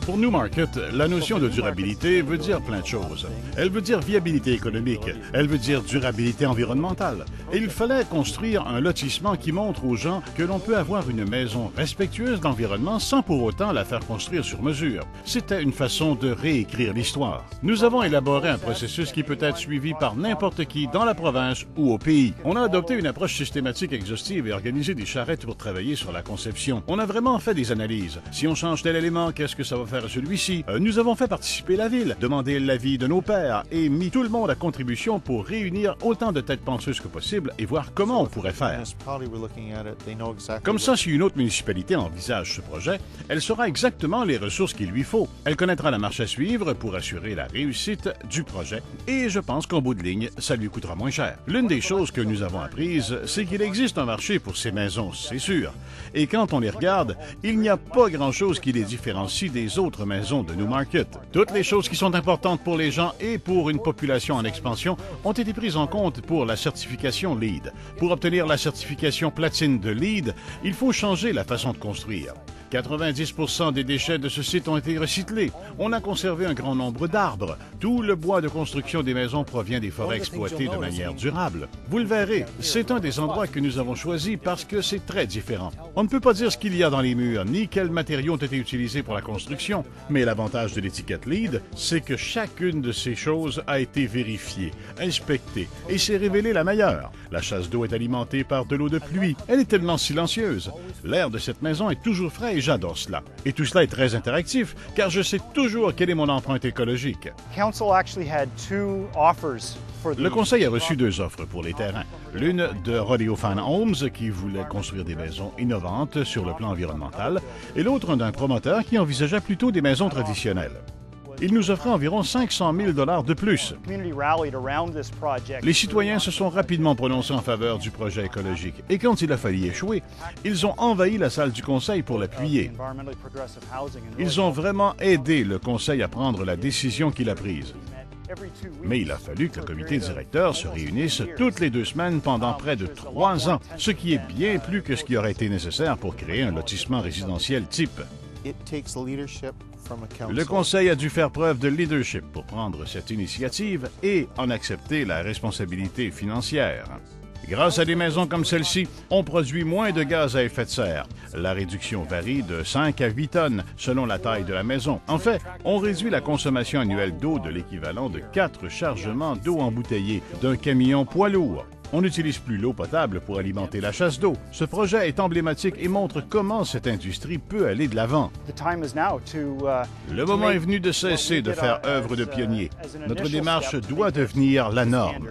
Pour Newmarket, la notion de durabilité veut dire plein de choses. Elle veut dire viabilité économique, elle veut dire durabilité environnementale. Et il fallait construire un lotissement qui montre aux gens que l'on peut avoir une maison respectueuse de l'environnement sans pour autant la faire construire sur mesure. C'était une façon de réécrire l'histoire. Nous avons élaboré un processus qui peut être suivi par n'importe qui dans la province ou au pays. On a adopté une approche systématique exhaustive et organisé des charrettes pour travailler sur la conception. On a vraiment fait des analyses. Si on change tel élément, qu'est-ce que ça va faire à celui-ci? Nous avons fait participer la ville, demandé l'avis de nos pairs et mis tout le monde à contribution pour réunir autant de têtes penseuses que possible et voir comment on pourrait faire. Comme ça, si une autre municipalité envisage ce projet, elle saura exactement les ressources qu'il lui faut. Elle connaîtra la marche à suivre pour assurer la réussite du projet et je pense qu'en bout de ligne, ça lui coûtera moins cher. L'une des choses que nous avons apprises, c'est qu'il existe un marché pour ces maisons, c'est sûr. Et quand on les regarde, il n'y a pas grand-chose qui les différencie des autres maisons de Newmarket. Toutes les choses qui sont importantes pour les gens et pour une population en expansion ont été prises en compte pour la certification LEED. Pour obtenir la certification platine de LEED, il faut changer la façon de construire. 90% des déchets de ce site ont été recyclés. On a conservé un grand nombre d'arbres. Tout le bois de construction des maisons provient des forêts exploitées de manière durable. Vous le verrez, c'est un des endroits que nous avons choisi parce que c'est très différent. On ne peut pas dire ce qu'il y a dans les murs, ni quels matériaux ont été utilisés pour la construction. Mais l'avantage de l'étiquette LEED, c'est que chacune de ces choses a été vérifiée, inspectée, et s'est révélée la meilleure. La chasse d'eau est alimentée par de l'eau de pluie. Elle est tellement silencieuse. L'air de cette maison est toujours frais et j'adore cela. Et tout cela est très interactif, car je sais toujours quelle est mon empreinte écologique. Le conseil a reçu deux offres pour les terrains. L'une de Rodeo Fan Homes, qui voulait construire des maisons innovantes sur le plan environnemental, et l'autre d'un promoteur qui envisageait plutôt des maisons traditionnelles. Il nous offrait environ 500 000 $ de plus. Les citoyens se sont rapidement prononcés en faveur du projet écologique et quand il a failli échouer, ils ont envahi la salle du conseil pour l'appuyer. Ils ont vraiment aidé le conseil à prendre la décision qu'il a prise. Mais il a fallu que le comité directeur se réunisse toutes les 2 semaines pendant près de 3 ans, ce qui est bien plus que ce qui aurait été nécessaire pour créer un lotissement résidentiel type. Le conseil a dû faire preuve de leadership pour prendre cette initiative et en accepter la responsabilité financière. Grâce à des maisons comme celle-ci, on produit moins de gaz à effet de serre. La réduction varie de 5 à 8 tonnes selon la taille de la maison. En fait, on réduit la consommation annuelle d'eau de l'équivalent de 4 chargements d'eau embouteillée d'un camion poids lourd. On n'utilise plus l'eau potable pour alimenter la chasse d'eau. Ce projet est emblématique et montre comment cette industrie peut aller de l'avant. Le moment est venu de cesser de faire œuvre de pionnier. Notre démarche doit devenir la norme.